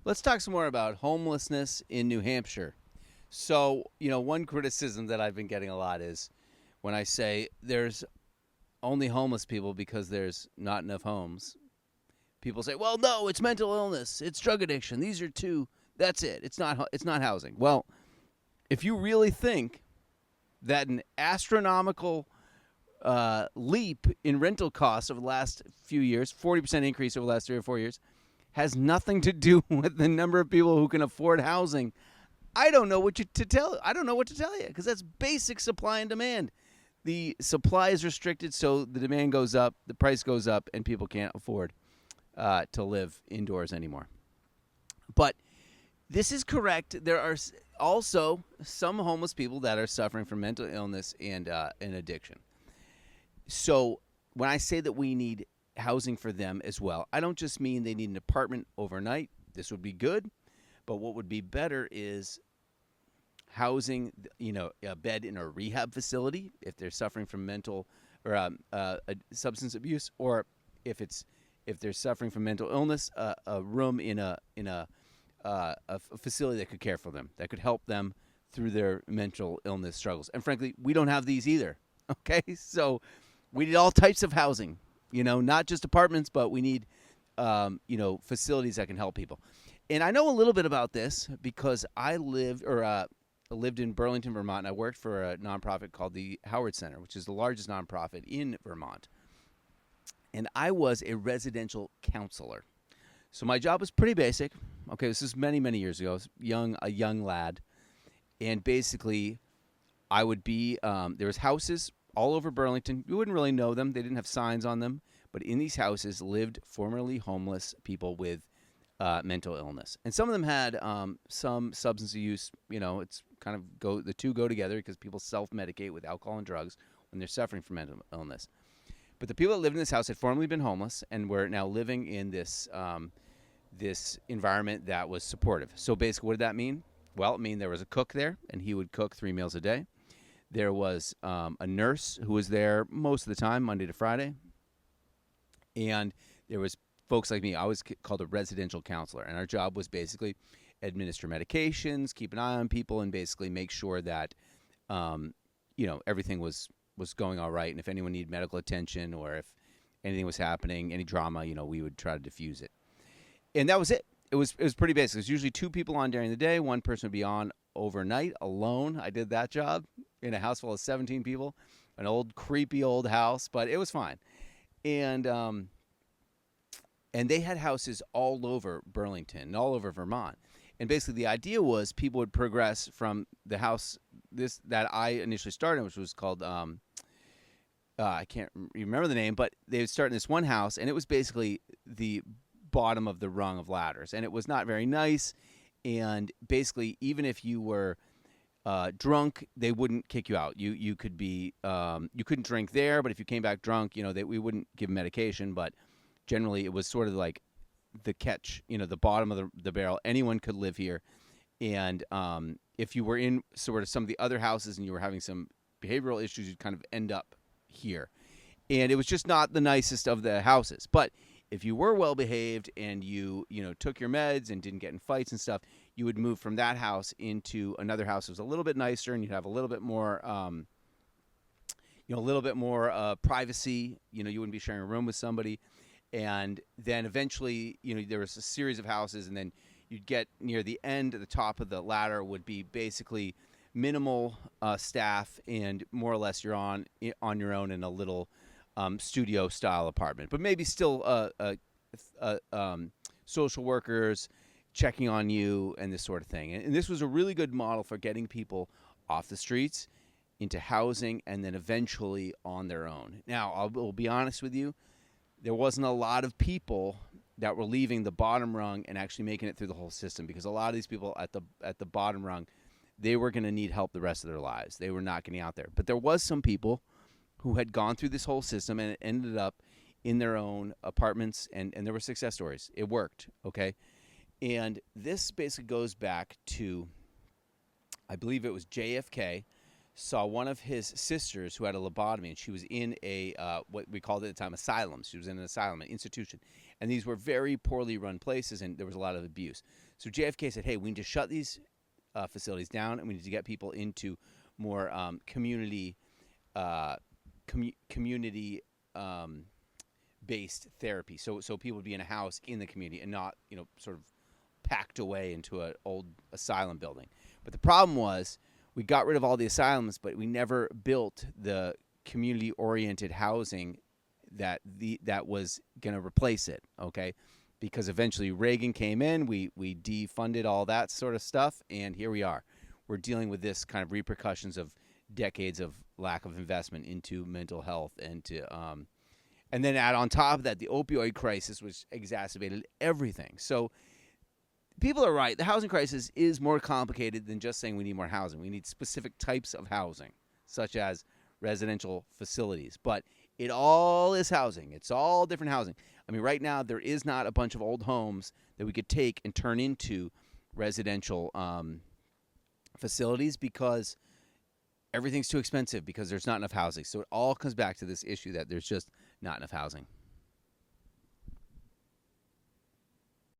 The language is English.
Let's talk some more about homelessness in New Hampshire. So, one criticism that I've been getting a lot is when I say there's only homeless people because there's not enough homes. People say, "Well, no, it's mental illness, it's drug addiction. These are two. That's it. It's not housing." Well, if you really think that an astronomical leap in rental costs over the last few years, 40% increase over the last 3 or 4 years, has nothing to do with the number of people who can afford housing, I don't know what to tell you, because that's basic supply and demand. The supply is restricted, so the demand goes up, the price goes up, and people can't afford to live indoors anymore. But this is correct. There are also some homeless people that are suffering from mental illness and addiction. So when I say that we need housing for them as well, I don't just mean they need an apartment overnight. This would be good. But what would be better is housing, a bed in a rehab facility if they're suffering from mental or substance abuse, or if they're suffering from mental illness, a room in a facility that could care for them, that could help them through their mental illness struggles. And frankly, we don't have these either. Okay, so we need all types of housing. Not just apartments, but we need facilities that can help people. And I know a little bit about this because I lived in Burlington, Vermont, and I worked for a nonprofit called the Howard Center, which is the largest nonprofit in Vermont. And I was a residential counselor. So my job was pretty basic. Okay, this is many, many years ago. I was a young lad. And basically, I would be, there was houses all over Burlington. You wouldn't really know them. They didn't have signs on them. But in these houses lived formerly homeless people with mental illness. And some of them had some substance use. It's kind of the two go together because people self-medicate with alcohol and drugs when they're suffering from mental illness. But the people that lived in this house had formerly been homeless and were now living in this this environment that was supportive. So basically, what did that mean? Well, it mean there was a cook there, and he would cook 3 meals a day. There was a nurse who was there most of the time, Monday to Friday. And there was folks like me. I was called a residential counselor, and our job was basically administer medications, keep an eye on people, and basically make sure that everything was going all right. And if anyone needed medical attention or if anything was happening, any drama, we would try to diffuse it. And that was it. It was pretty basic. It was usually 2 people on during the day. One person would be on overnight alone. I did that job in a house full of 17 people, an old creepy old house, but it was fine. And they had houses all over Burlington and all over Vermont. And basically the idea was people would progress from the house that I initially started, which was called I can't remember the name, but they would start in this one house, and it was basically the bottom of the rung of ladders, and it was not very nice. And basically, even if you were drunk, they wouldn't kick you out. You could be you couldn't drink there, but if you came back drunk, we wouldn't give medication. But generally, it was sort of like the catch, the bottom of the barrel. Anyone could live here, and if you were in sort of some of the other houses and you were having some behavioral issues, you'd kind of end up here. And it was just not the nicest of the houses. But if you were well behaved and you took your meds and didn't get in fights and stuff, you would move from that house into another house that was a little bit nicer, and you'd have a little bit more privacy. You wouldn't be sharing a room with somebody. And then eventually, there was a series of houses, and then you'd get near the end, at the top of the ladder would be basically minimal staff, and more or less you're on your own in a little studio style apartment, but maybe still social workers checking on you and this sort of thing. And this was a really good model for getting people off the streets into housing and then eventually on their own. Now, I will be honest with you, there wasn't a lot of people that were leaving the bottom rung and actually making it through the whole system, because a lot of these people at the bottom rung, they were going to need help the rest of their lives. They were not getting out there. But there was some people who had gone through this whole system and ended up in their own apartments, and there were success stories. It worked, okay? And this basically goes back to, I believe it was JFK saw one of his sisters who had a lobotomy, and she was in a what we called at the time asylum. She was in an asylum, an institution, and these were very poorly run places, and there was a lot of abuse. So JFK said, "Hey, we need to shut these facilities down, and we need to get people into more community community based therapy. So people would be in a house in the community and not sort of packed away into an old asylum building. But the problem was we got rid of all the asylums, but we never built the community oriented housing that was going to replace it. Okay. Because eventually Reagan came in, we defunded all that sort of stuff, and here we are. We're dealing with this kind of repercussions of decades of lack of investment into mental health, and then add on top of that the opioid crisis, which exacerbated everything. So people are right. The housing crisis is more complicated than just saying we need more housing. We need specific types of housing, such as residential facilities. But it all is housing. It's all different housing. I mean, right now, there is not a bunch of old homes that we could take and turn into residential facilities because everything's too expensive because there's not enough housing. So it all comes back to this issue that there's just not enough housing.